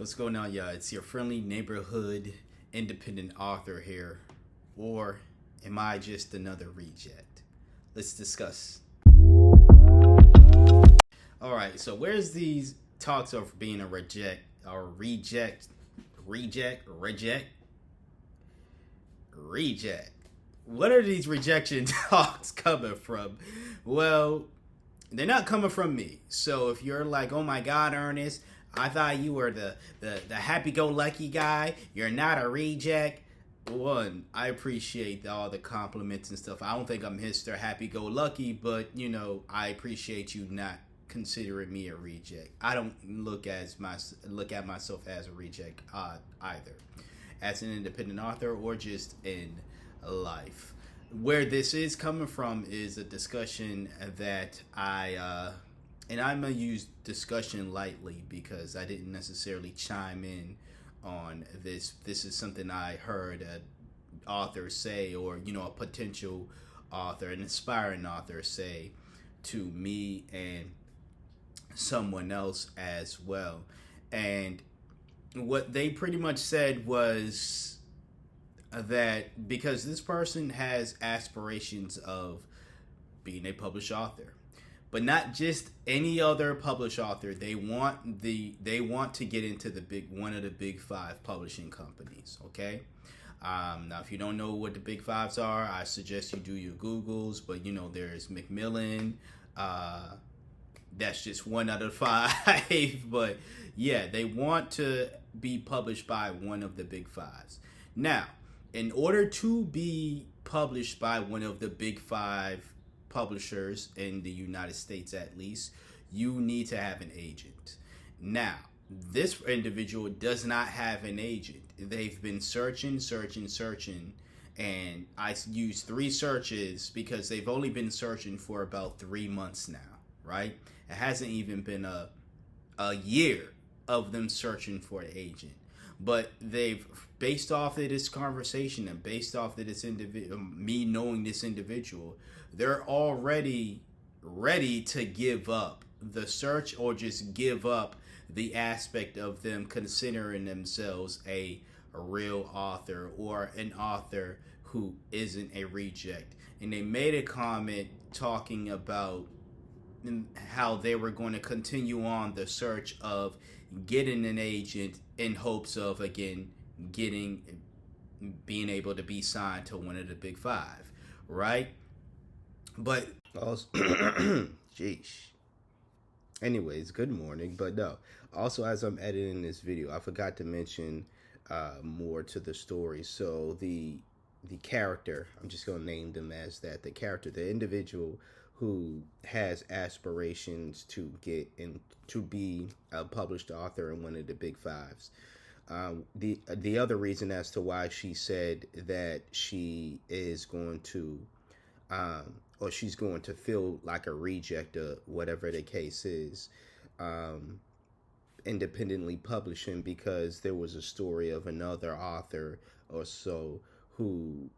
What's going on, y'all? It's your friendly neighborhood independent author here. Or am I just another reject? Let's discuss. Alright, so where's these talks of being a reject? What are these rejection talks coming from? Well, they're not coming from me. So if you're like, oh my God, Ernest, I thought you were the happy-go-lucky guy. You're not a reject. One, I appreciate all the compliments and stuff. I don't think I'm Mr. Happy-Go-Lucky, but I appreciate you not considering me a reject. I don't look at myself as a reject either, as an independent author or just in life. Where this is coming from is a discussion that and I'm gonna use discussion lightly because I didn't necessarily chime in on this. This is something I heard an author say, or a potential author, an aspiring author say to me and someone else as well. And what they pretty much said was that because this person has aspirations of being a published author, but not just any other published author. They want to get into one of the big five publishing companies. Okay. Now, if you don't know what the big fives are, I suggest you do your Googles. But there's Macmillan. That's just one out of five. But yeah, they want to be published by one of the big fives. Now, in order to be published by one of the big five publishers in the United States, at least, you need to have an agent. Now, this individual does not have an agent. They've been searching, and I used 3 searches because they've only been searching for about 3 months now, right? It hasn't even been a year of them searching for an agent. But they've, based off of this conversation and based off of this me knowing this individual, they're already ready to give up the search or just give up the aspect of them considering themselves a real author or an author who isn't a reject. And they made a comment talking about how they were going to continue on the search of getting an agent in hopes of, again, being able to be signed to one of the big five, right? But also, jeez. Anyways, good morning. But no, also as I'm editing this video, I forgot to mention more to the story. So the character, I'm just gonna name them as that. The character, the individual who has aspirations to get in to be a published author in one of the big fives. The other reason as to why she said that she is going to or she's going to feel like a reject or whatever the case is, independently publishing, because there was a story of another author or so who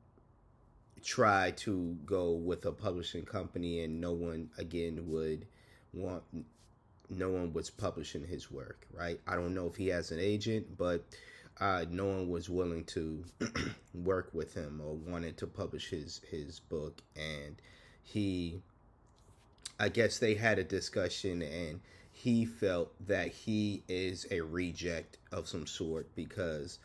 tried to go with a publishing company and no one was publishing his work, right? I don't know if he has an agent, but no one was willing to work with him or wanted to publish his book. And I guess they had a discussion, and he felt that he is a reject of some sort because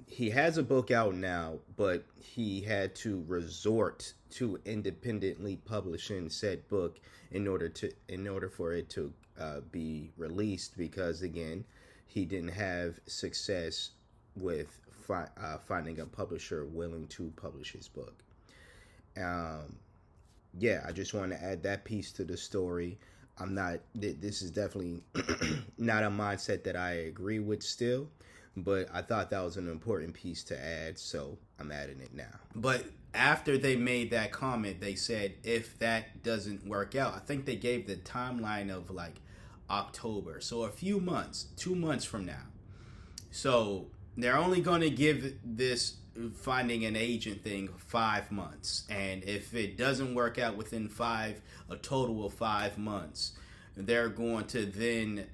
he has a book out now, but he had to resort to independently publishing said book in order for it to be released, because again, he didn't have success with finding a publisher willing to publish his book. I just want to add that piece to the story. This is definitely not a mindset that I agree with still, but I thought that was an important piece to add, so I'm adding it now. But after they made that comment, they said if that doesn't work out, I think they gave the timeline of like October, so a few months, 2 months from now. So they're only going to give this finding an agent thing 5 months, and if it doesn't work out within a total of 5 months, they're going to then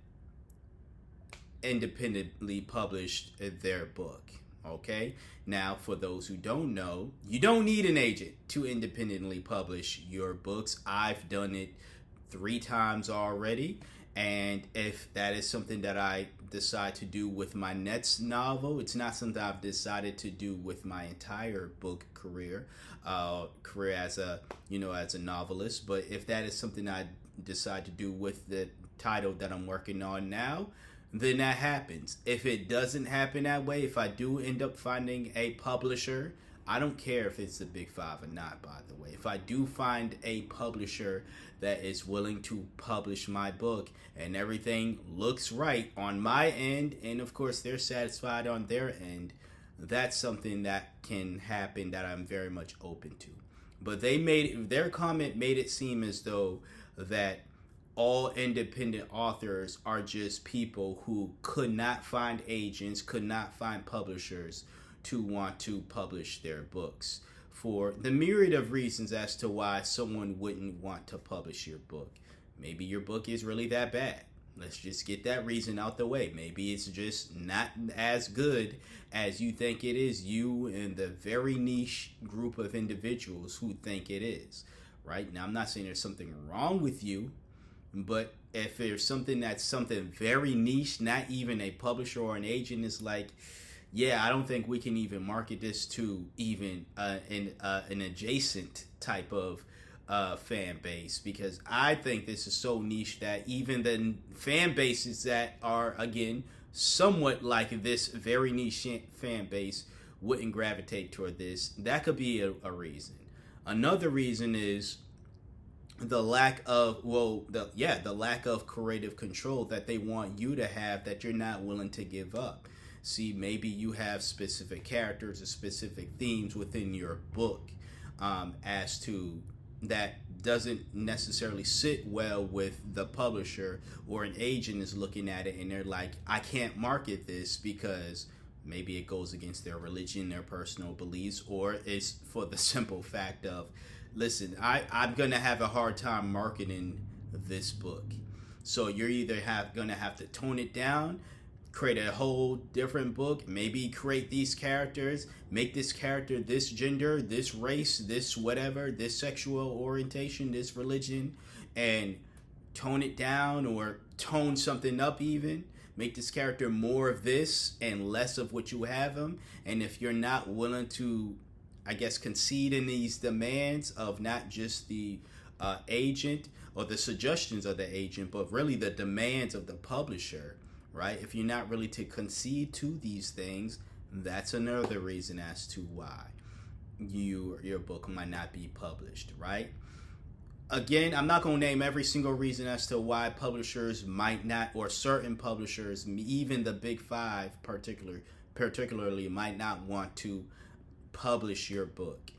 independently published their book. Okay? Now, for those who don't know, you don't need an agent to independently publish your books. I've done it 3 times already. And if that is something that I decide to do with my next novel, it's not something I've decided to do with my entire book career, as a as a novelist. But if that is something I decide to do with the title that I'm working on now, then that happens. If it doesn't happen that way, if I do end up finding a publisher, I don't care if it's the Big Five or not, by the way. If I do find a publisher that is willing to publish my book and everything looks right on my end, and of course they're satisfied on their end, that's something that can happen that I'm very much open to. But their comment made it seem as though that all independent authors are just people who could not find agents, could not find publishers to want to publish their books for the myriad of reasons as to why someone wouldn't want to publish your book. Maybe your book is really that bad. Let's just get that reason out the way. Maybe it's just not as good as you think it is, you and the very niche group of individuals who think it is, right? Now, I'm not saying there's something wrong with you, but if there's something that's something very niche, not even a publisher or an agent is like, yeah, I don't think we can even market this to even an adjacent type of fan base, because I think this is so niche that even the fan bases that are, again, somewhat like this very niche fan base wouldn't gravitate toward this. That could be a reason. Another reason is the lack of the lack of creative control that they want you to have that you're not willing to give up. See, maybe you have specific characters or specific themes within your book, as to that doesn't necessarily sit well with the publisher, or an agent is looking at it and they're like, I can't market this because maybe it goes against their religion, their personal beliefs, or it's for the simple fact of, listen, I'm going to have a hard time marketing this book. So you're either going to have to tone it down, create a whole different book, maybe create these characters, make this character this gender, this race, this whatever, this sexual orientation, this religion, and tone it down, or tone something up even. Make this character more of this and less of what you have him. And if you're not willing to, I guess, concede in these demands of not just the agent or the suggestions of the agent, but really the demands of the publisher, right? If you're not really to concede to these things, that's another reason as to why your book might not be published, right? Again, I'm not going to name every single reason as to why publishers might not, or certain publishers, even the Big Five particularly, might not want to publish your book.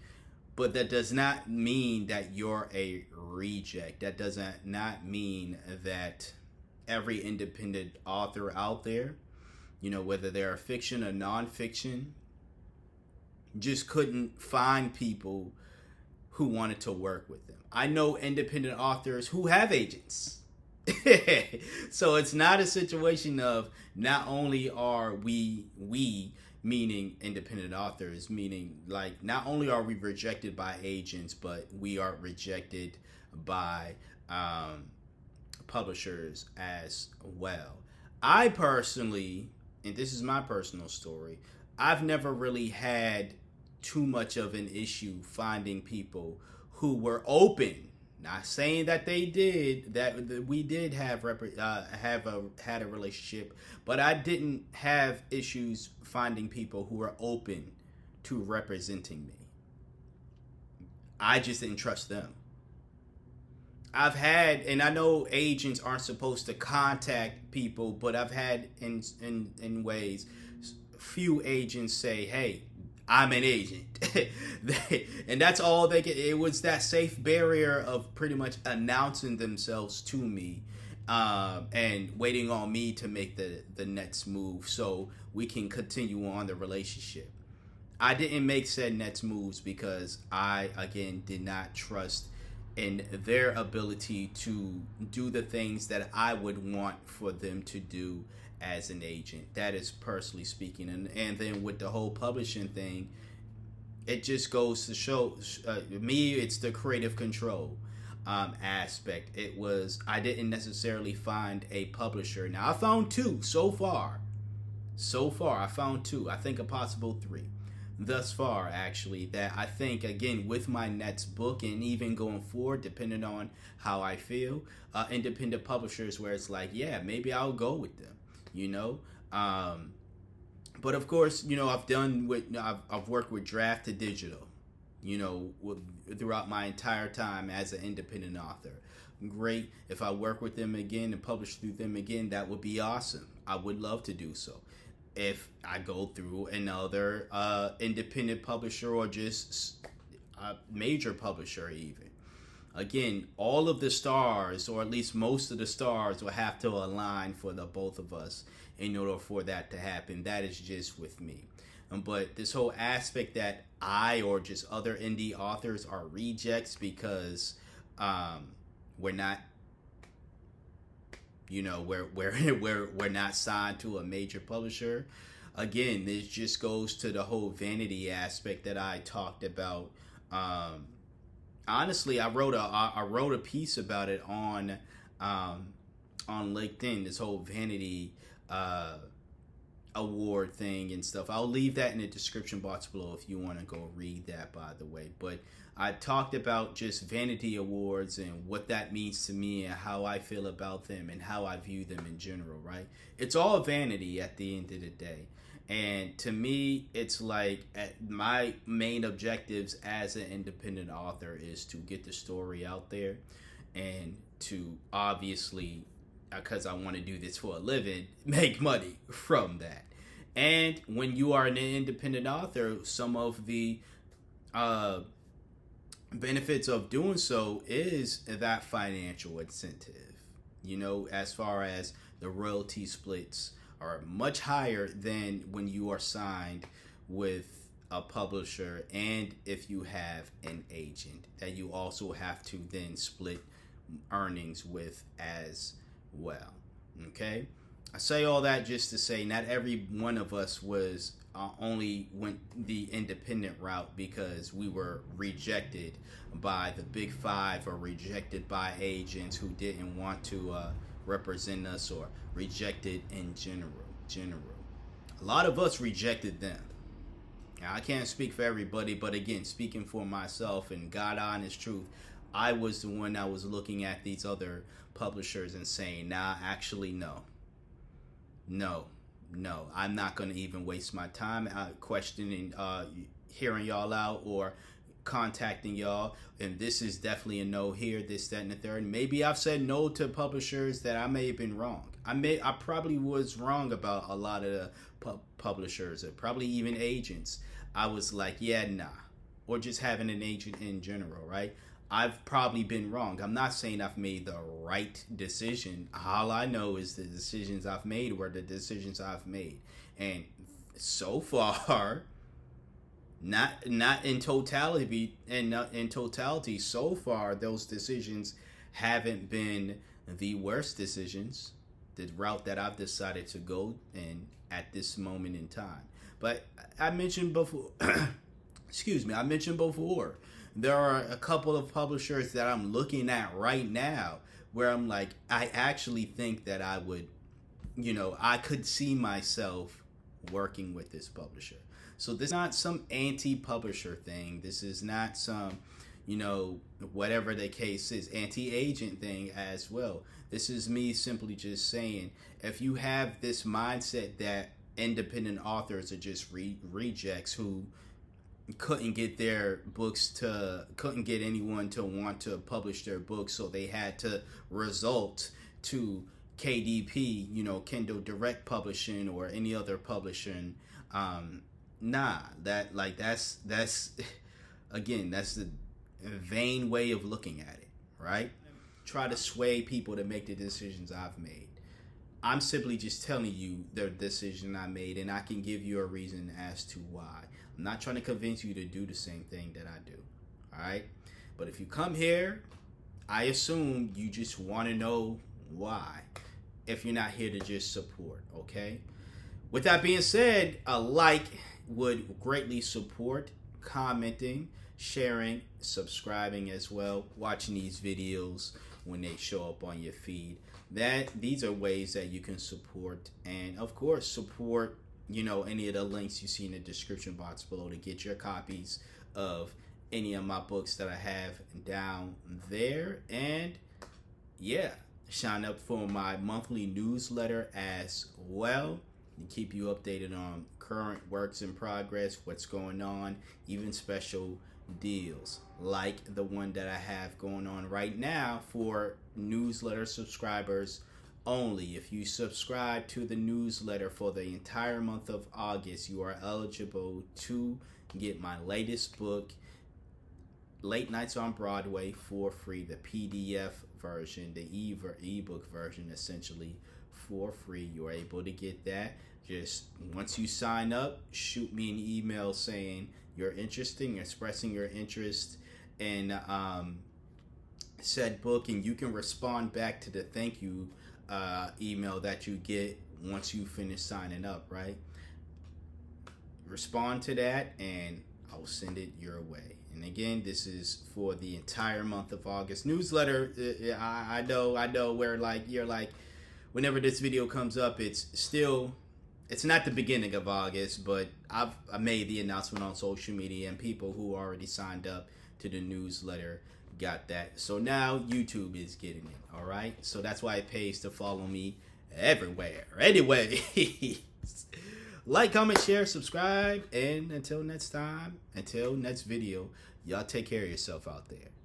But that does not mean that you're a reject. That does not mean that every independent author out there, whether they're fiction or nonfiction, just couldn't find people who wanted to work with them. I know independent authors who have agents. So it's not a situation of not only are we meaning independent authors, meaning like not only are we rejected by agents, but we are rejected by publishers as well. I personally, and this is my personal story, I've never really had too much of an issue finding people who were open. Not saying that they did, that we did have had a relationship, but I didn't have issues finding people who were open to representing me. I just didn't trust them. I've had, and I know agents aren't supposed to contact people, but I've had in ways few agents say, hey, I'm an agent. And that's all they get. It was that safe barrier of pretty much announcing themselves to me, and waiting on me to make the next move so we can continue on the relationship. I didn't make said next moves because I, again, did not trust in their ability to do the things that I would want for them to do as an agent. That is personally speaking. And then with the whole publishing thing, it just goes to show me it's the creative control aspect. I didn't necessarily find a publisher. Now I found two so far. I found two. I think a possible three thus far, actually, that I think, again, with my next book and even going forward, depending on how I feel, independent publishers where it's like, yeah, maybe I'll go with them, you know. But of course, you know, I've worked with Draft to Digital, you know, throughout my entire time as an independent author. Great. If I work with them again and publish through them again, that would be awesome. I would love to do so. If I go through another independent publisher or just a major publisher, even. Again, all of the stars, or at least most of the stars, will have to align for the both of us in order for that to happen. That is just with me. But this whole aspect that I or just other indie authors are rejects because we're not, you know, we're not signed to a major publisher. Again, this just goes to the whole vanity aspect that I talked about. Honestly, I wrote a piece about it on LinkedIn. This whole vanity award thing and stuff. I'll leave that in the description box below if you want to go read that, by the way. But I talked about just vanity awards and what that means to me and how I feel about them and how I view them in general, right? It's all vanity at the end of the day. And to me, it's like my main objectives as an independent author is to get the story out there and to obviously, because I want to do this for a living, make money from that. And when you are an independent author, some of the benefits of doing so is that financial incentive. You know, as far as the royalty splits are much higher than when you are signed with a publisher, and if you have an agent that you also have to then split earnings with as well. Okay, I say all that just to say not every one of us was only went the independent route because we were rejected by the big five or rejected by agents who didn't want to represent us, or rejected in general. A lot of us rejected them. Now, I can't speak for everybody, but again, speaking for myself and God honest truth, I was the one that was looking at these other publishers and saying, nah, actually, no, I'm not going to even waste my time questioning, hearing y'all out or contacting y'all. And this is definitely a no here, this, that, and the third. Maybe I've said no to publishers that I may have been wrong. I probably was wrong about a lot of the publishers, or probably even agents. I was like, yeah, nah. Or just having an agent in general, right? I've probably been wrong. I'm not saying I've made the right decision. All I know is the decisions I've made were the decisions I've made. And so far, not in totality, and not in totality, so far, those decisions haven't been the worst decisions, the route that I've decided to go in at this moment in time. But I mentioned before, I mentioned before, there are a couple of publishers that I'm looking at right now where I'm like, I actually think that I would, you know, I could see myself working with this publisher. So this is not some anti-publisher thing. This is not some, you know, whatever the case is, anti-agent thing as well. This is me simply just saying, if you have this mindset that independent authors are just rejects who couldn't get anyone to want to publish their books, so they had to result to KDP, you know, Kindle Direct Publishing or any other publishing. That's again, that's the vain way of looking at it, right? Try to sway people to make the decisions I've made. I'm simply just telling you the decision I made, and I can give you a reason as to why. I'm not trying to convince you to do the same thing that I do, all right? But if you come here, I assume you just want to know why. if you're not here to just support, okay? With that being said, a like would greatly support, commenting, sharing, subscribing as well, watching these videos when they show up on your feed. These are ways that you can support, and of course support, any of the links you see in the description box below to get your copies of any of my books that I have down there. And yeah, sign up for my monthly newsletter as well and keep you updated on current works in progress, what's going on, even special deals like the one that I have going on right now for newsletter subscribers only. If you subscribe to the newsletter for the entire month of August, you are eligible to get my latest book, Late Nights on Broadway, for free. The PDF version, the ebook version, essentially for free. You're able to get that. Just once you sign up, shoot me an email saying you're interested, expressing your interest in said book, and you can respond back to the thank you email that you get once you finish signing up, right? Respond to that and I'll send it your way. And again, this is for the entire month of August. Newsletter, I know where you're like, whenever this video comes up, it's not the beginning of August, but I made the announcement on social media, and people who already signed up to the newsletter got that. So now YouTube is getting it, all right? So that's why it pays to follow me everywhere. Anyway, like, comment, share, subscribe, and until next time, until next video, y'all take care of yourself out there.